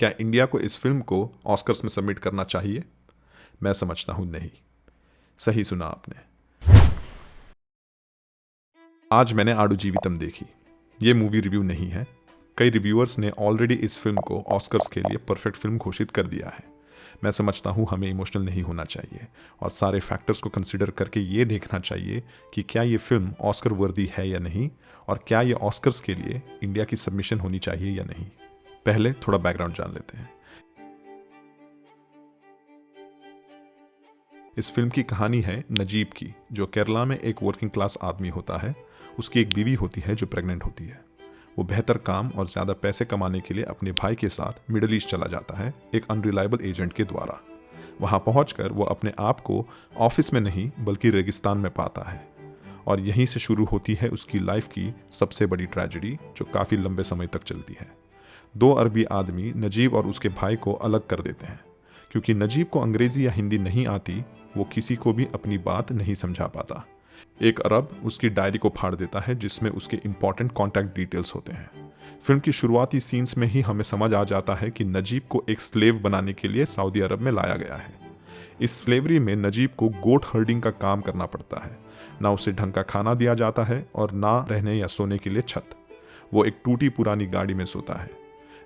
क्या इंडिया को इस फिल्म को ऑस्कर्स में सबमिट करना चाहिए? मैं समझता हूं नहीं। सही सुना आपने। आज मैंने आडू जीवितम देखी। ये मूवी रिव्यू नहीं है। कई रिव्यूअर्स ने ऑलरेडी इस फिल्म को ऑस्कर्स के लिए परफेक्ट फिल्म घोषित कर दिया है। मैं समझता हूँ हमें इमोशनल नहीं होना चाहिए और सारे फैक्टर्स को कंसिडर करके ये देखना चाहिए कि क्या ये फिल्म ऑस्कर वर्दी है या नहीं, और क्या ये ऑस्कर्स के लिए इंडिया की सबमिशन होनी चाहिए या नहीं। पहले थोड़ा बैकग्राउंड जान लेते हैं। इस फिल्म की कहानी है नजीब की, जो केरला में एक वर्किंग क्लास आदमी होता है। उसकी एक बीवी होती है जो प्रेग्नेंट होती है। वो बेहतर काम और ज़्यादा पैसे कमाने के लिए अपने भाई के साथ मिडल ईस्ट चला जाता है, एक अनरिलायबल एजेंट के द्वारा। वहाँ पहुंचकर वो अपने आप को ऑफिस में नहीं बल्कि रेगिस्तान में पाता है, और यहीं से शुरू होती है उसकी लाइफ की सबसे बड़ी ट्रेजेडी, जो काफ़ी लंबे समय तक चलती है। 2 अरबी आदमी नजीब और उसके भाई को अलग कर देते हैं। क्योंकि नजीब को अंग्रेज़ी या हिंदी नहीं आती, वो किसी को भी अपनी बात नहीं समझा पाता। 1 अरब उसकी डायरी को फाड़ देता है, जिसमें उसके इंपॉर्टेंट कॉन्टैक्ट डिटेल्स होते हैं। फिल्म की शुरुआती सीन्स में ही हमें समझ आ जाता है कि नजीब को एक स्लेव बनाने के लिए सऊदी अरब में लाया गया है। इस स्लेवरी में नजीब को गोट हर्डिंग का काम करना पड़ता है। ना उसे ढंग का खाना दिया जाता है और ना रहने या सोने के लिए छत। वो एक टूटी पुरानी गाड़ी में सोता है।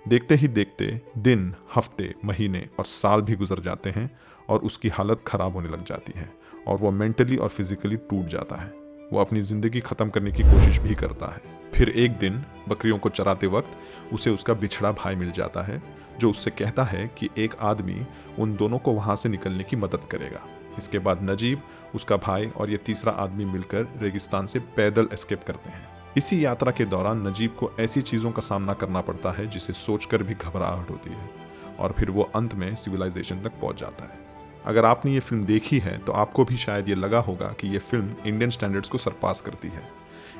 देखते ही देखते दिन, हफ्ते, महीने और साल भी गुजर जाते हैं और उसकी हालत खराब होने लग जाती है और वो मेंटली और फिजिकली टूट जाता है। वो अपनी ज़िंदगी ख़त्म करने की कोशिश भी करता है। फिर एक दिन बकरियों को चराते वक्त उसे उसका बिछड़ा भाई मिल जाता है, जो उससे कहता है कि एक आदमी उन दोनों को वहाँ से निकलने की मदद करेगा। इसके बाद नजीब, उसका भाई और ये तीसरा आदमी मिलकर रेगिस्तान से पैदल एस्केप करते हैं। इसी यात्रा के दौरान नजीब को ऐसी चीज़ों का सामना करना पड़ता है जिसे सोचकर भी घबराहट होती है, और फिर वो अंत में सिविलाइजेशन तक पहुंच जाता है। अगर आपने ये फिल्म देखी है तो आपको भी शायद ये लगा होगा कि ये फिल्म इंडियन स्टैंडर्ड्स को सरपास करती है।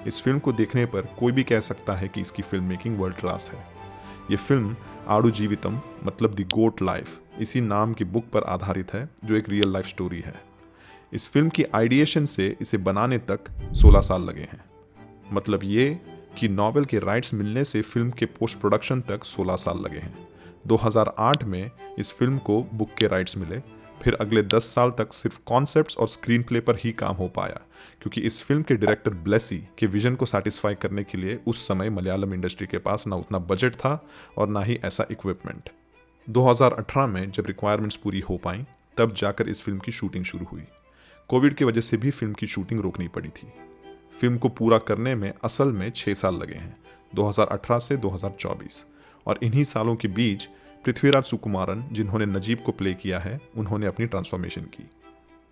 इस फिल्म को देखने पर कोई भी कह सकता है कि इसकी फिल्म मेकिंग वर्ल्ड क्लास है। ये फिल्म आडू जीवितम, मतलब द गोट लाइफ, इसी नाम की बुक पर आधारित है, जो एक रियल लाइफ स्टोरी है। इस फिल्म की आइडिएशन से इसे बनाने तक 16 साल लगे हैं। मतलब ये कि नॉवेल के राइट्स मिलने से फिल्म के पोस्ट प्रोडक्शन तक 16 साल लगे हैं। 2008 में इस फिल्म को बुक के राइट्स मिले। फिर अगले 10 साल तक सिर्फ कॉन्सेप्ट्स और स्क्रीन प्ले पर ही काम हो पाया, क्योंकि इस फिल्म के डायरेक्टर ब्लेसी के विजन को सेटिस्फाई करने के लिए उस समय मलयालम इंडस्ट्री के पास ना उतना बजट था और ना ही ऐसा इक्विपमेंट। 2018 में जब रिक्वायरमेंट्स पूरी हो पाई, तब जाकर इस फिल्म की शूटिंग शुरू हुई। कोविड की वजह से भी फिल्म की शूटिंग रोकनी पड़ी थी। फिल्म को पूरा करने में असल में 6 साल लगे हैं, 2018 से 2024। और इन्हीं सालों के बीच पृथ्वीराज सुकुमारन, जिन्होंने नजीब को प्ले किया है, उन्होंने अपनी ट्रांसफॉर्मेशन की।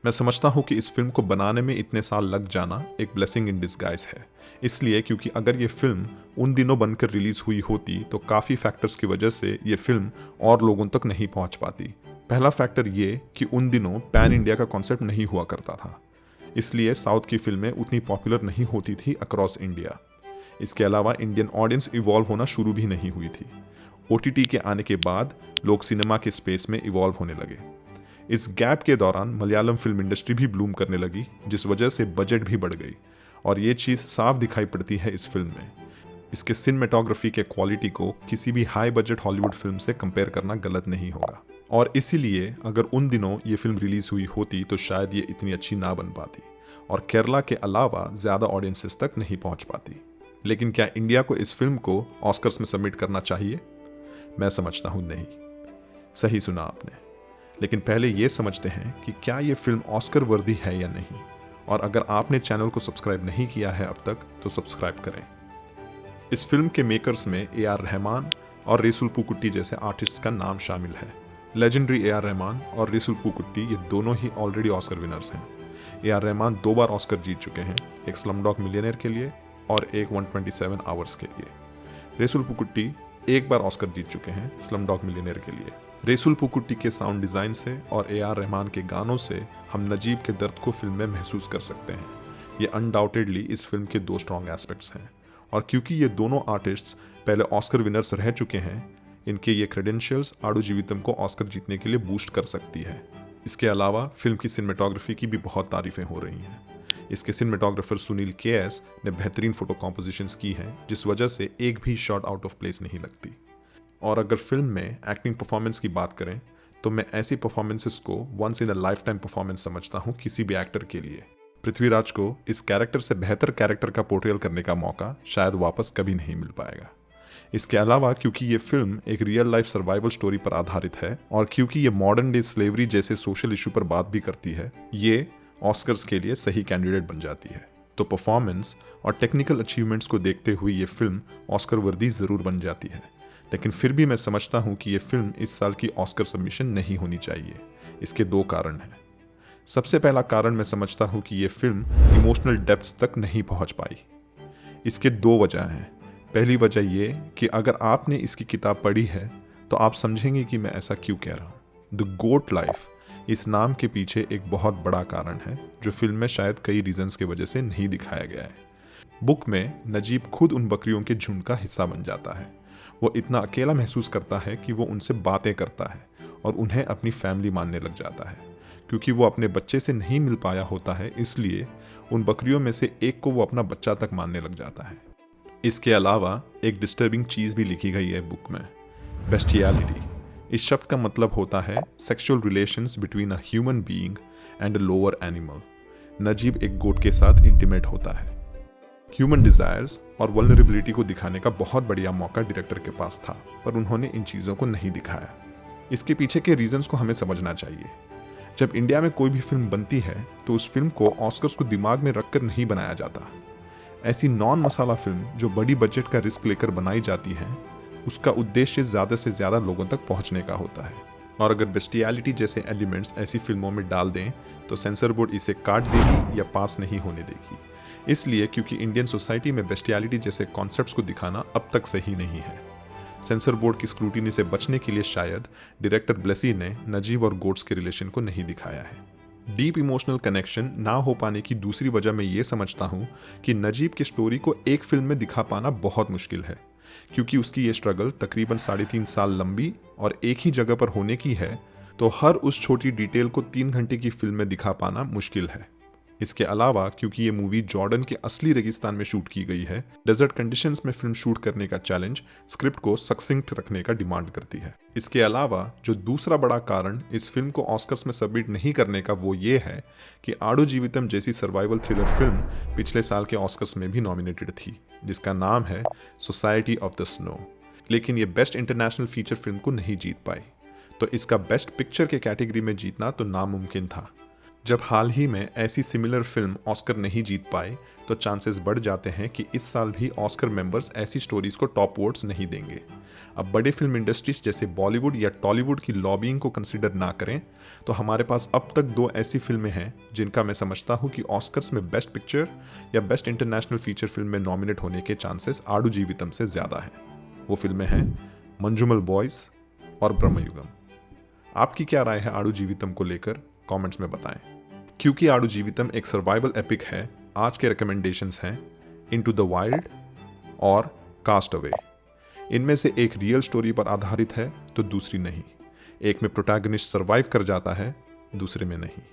मैं समझता हूँ कि इस फिल्म को बनाने में इतने साल लग जाना एक ब्लेसिंग इन डिस्गाइज है। इसलिए क्योंकि अगर ये फिल्म उन दिनों बनकर रिलीज हुई होती तो काफ़ी फैक्टर्स की वजह से ये फिल्म और लोगों तक नहीं पहुँच पाती। पहला फैक्टर ये कि उन दिनों पैन इंडिया का कॉन्सेप्ट नहीं हुआ करता था, इसलिए साउथ की फिल्में उतनी पॉपुलर नहीं होती थी अक्रॉस इंडिया। इसके अलावा इंडियन ऑडियंस इवॉल्व होना शुरू भी नहीं हुई थी। OTT के आने के बाद लोग सिनेमा के स्पेस में इवॉल्व होने लगे। इस गैप के दौरान मलयालम फिल्म इंडस्ट्री भी ब्लूम करने लगी, जिस वजह से बजट भी बढ़ गई, और ये चीज़ साफ दिखाई पड़ती है इस फिल्म में। इसके सिनेमेटोग्राफी के क्वालिटी को किसी भी हाई बजट हॉलीवुड फिल्म से कंपेयर करना गलत नहीं होगा, और इसीलिए अगर उन दिनों ये फिल्म रिलीज हुई होती तो शायद ये इतनी अच्छी ना बन पाती और केरला के अलावा ज़्यादा ऑडियंसेस तक नहीं पहुंच पाती। लेकिन क्या इंडिया को इस फिल्म को ऑस्कर्स में सबमिट करना चाहिए? मैं समझता हूं नहीं। सही सुना आपने। लेकिन पहले ये समझते हैं कि क्या ये फिल्म ऑस्कर वर्दी है या नहीं, और अगर आपने चैनल को सब्सक्राइब नहीं किया है अब तक तो सब्सक्राइब करें। इस फिल्म के मेकर्स में AR रहमान और रेसुल पुकुट्टी जैसे आर्टिस्ट्स का नाम शामिल है। लेजेंडरी AR रहमान और रेसुल पुकुट्टी ये दोनों ही ऑलरेडी ऑस्कर विनर्स हैं। AR रहमान 2 बार ऑस्कर जीत चुके हैं, एक स्लमडॉग मिलियनेयर के लिए और एक 127 आवर्स के लिए। रेसुल पुकुट्टी 1 बार ऑस्कर जीत चुके हैं स्लमडॉग मिलियनेयर के लिए। रेसुल पुकुट्टी के साउंड डिज़ाइन से और AR रहमान के गानों से हम नजीब के दर्द को फिल्म में महसूस कर सकते हैं। ये अनडाउटेडली इस फिल्म के 2 स्ट्रॉन्ग एस्पेक्ट्स हैं, और क्योंकि ये दोनों आर्टिस्ट्स पहले ऑस्कर विनर्स रह चुके हैं, इनके ये क्रेडेंशियल्स आडू जीवितम को ऑस्कर जीतने के लिए बूस्ट कर सकती है। इसके अलावा फिल्म की सिनेमेटोग्राफी की भी बहुत तारीफें हो रही हैं। इसके सिनेमेटोग्राफर सुनील KS ने बेहतरीन फोटो कॉम्पोजिशंस की हैं, जिस वजह से एक भी शॉट आउट ऑफ प्लेस नहीं लगती। और अगर फिल्म में एक्टिंग परफॉर्मेंस की बात करें तो मैं ऐसी परफॉर्मेंसेस को once in a lifetime performance समझता हूँ किसी भी एक्टर के लिए। पृथ्वीराज को इस कैरेक्टर से बेहतर कैरेक्टर का पोर्ट्रेयल करने का मौका शायद वापस कभी नहीं मिल पाएगा। इसके अलावा क्योंकि ये फिल्म एक रियल लाइफ सर्वाइवल स्टोरी पर आधारित है और क्योंकि ये मॉडर्न डे स्लेवरी जैसे सोशल इशू पर बात भी करती है, ये ऑस्कर्स के लिए सही कैंडिडेट बन जाती है। तो परफॉर्मेंस और टेक्निकल अचीवमेंट्स को देखते हुए ये फिल्म ऑस्कर वर्दी ज़रूर बन जाती है, लेकिन फिर भी मैं समझता हूँ कि ये फिल्म इस साल की ऑस्कर सबमिशन नहीं होनी चाहिए। इसके 2 कारण हैं। सबसे पहला कारण मैं समझता हूँ कि ये फिल्म इमोशनल डेप्थ्स तक नहीं पहुँच पाई। इसके 2 वजह हैं। पहली वजह ये कि अगर आपने इसकी किताब पढ़ी है तो आप समझेंगे कि मैं ऐसा क्यों कह रहा हूँ। द गोट लाइफ इस नाम के पीछे एक बहुत बड़ा कारण है जो फिल्म में शायद कई रीजंस की वजह से नहीं दिखाया गया है। बुक में नजीब खुद उन बकरियों के झुंड का हिस्सा बन जाता है। वो इतना अकेला महसूस करता है कि वो उनसे बातें करता है और उन्हें अपनी फैमिली मानने लग जाता है। क्योंकि वो अपने बच्चे से नहीं मिल पाया होता है, इसलिए उन बकरियों में से एक को वो अपना बच्चा तक मानने लग जाता है। इसके अलावा एक डिस्टर्बिंग चीज़ भी लिखी गई है बुक में, बेस्टियलिटी। इस शब्द का मतलब होता है sexual relations between a human being and a lower animal. Najeeb एक गोट के साथ इंटीमेट होता है। ह्यूमन डिजायर्स और वल्नरेबिलिटी को दिखाने का बहुत बढ़िया मौका डायरेक्टर के पास था, पर उन्होंने इन चीज़ों को नहीं दिखाया। इसके पीछे के रीजंस को हमें समझना चाहिए। जब इंडिया में कोई भी फिल्म बनती है तो उस फिल्म को ऑस्कर्स को दिमाग में रखकर नहीं बनाया जाता। ऐसी नॉन मसाला फिल्म जो बड़ी बजट का रिस्क लेकर बनाई जाती है, उसका उद्देश्य ज़्यादा से ज़्यादा लोगों तक पहुंचने का होता है। और अगर बेस्टियलिटी जैसे एलिमेंट्स ऐसी फिल्मों में डाल दें तो सेंसर बोर्ड इसे काट देगी या पास नहीं होने देगी। इसलिए क्योंकि इंडियन सोसाइटी में बेस्टियलिटी जैसे कॉन्सेप्ट्स को दिखाना अब तक सही नहीं है। सेंसर बोर्ड की स्क्रूटिनी से बचने के लिए शायद डायरेक्टर ब्लेसी ने नजीब और गोट्स के रिलेशन को नहीं दिखाया है। डीप इमोशनल कनेक्शन ना हो पाने की दूसरी वजह मैं ये समझता हूँ कि नजीब की स्टोरी को एक फिल्म में दिखा पाना बहुत मुश्किल है, क्योंकि उसकी ये स्ट्रगल तकरीबन 3.5 साल लंबी और एक ही जगह पर होने की है, तो हर उस छोटी डिटेल को 3 घंटे की फिल्म में दिखा पाना मुश्किल है। इसके अलावा क्योंकि ये मूवी जॉर्डन के असली रेगिस्तान में शूट की गई है, डेजर्ट कंडीशंस में फिल्म शूट करने का चैलेंज स्क्रिप्ट को सक्सिंक्ट रखने का डिमांड करती है। इसके अलावा जो दूसरा बड़ा कारण इस फिल्म को ऑस्कर्स में सबमिट नहीं करने का वो ये है कि आडू जीवितम जैसी सर्वाइवल थ्रिलर फिल्म पिछले साल के ऑस्कर्स में भी नॉमिनेटेड थी, जिसका नाम है सोसाइटी ऑफ द स्नो, लेकिन ये बेस्ट इंटरनेशनल फीचर फिल्म को नहीं जीत पाई। तो इसका बेस्ट पिक्चर के कैटेगरी में जीतना तो नामुमकिन था। जब हाल ही में ऐसी सिमिलर फिल्म ऑस्कर नहीं जीत पाए तो चांसेस बढ़ जाते हैं कि इस साल भी ऑस्कर मेंबर्स ऐसी स्टोरीज को टॉप वोट्स नहीं देंगे। अब बड़े फिल्म इंडस्ट्रीज जैसे बॉलीवुड या टॉलीवुड की लॉबिंग को कंसिडर ना करें तो हमारे पास अब तक 2 ऐसी फिल्में हैं जिनका मैं समझता हूँ कि ऑस्कर्स में बेस्ट पिक्चर या बेस्ट इंटरनेशनल फीचर फिल्म में नॉमिनेट होने के चांसेस आडू जीवितम से ज़्यादा हैं। वो फिल्में हैं मंजूमल बॉयज़ और ब्रह्मयुगम। आपकी क्या राय है आडू जीवितम को लेकर, कमेंट्स में बताएं। क्योंकि आडू जीवितम एक सर्वाइवल एपिक है, आज के रिकमेंडेशंस हैं इनटू द वाइल्ड और कास्ट अवे। इनमें से एक रियल स्टोरी पर आधारित है तो दूसरी नहीं। एक में प्रोटैगनिस्ट सर्वाइव कर जाता है, दूसरे में नहीं।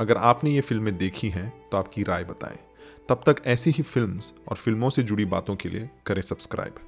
अगर आपने ये फिल्में देखी हैं तो आपकी राय बताएं। तब तक ऐसी ही फिल्म्स और फिल्मों से जुड़ी बातों के लिए करें सब्सक्राइब।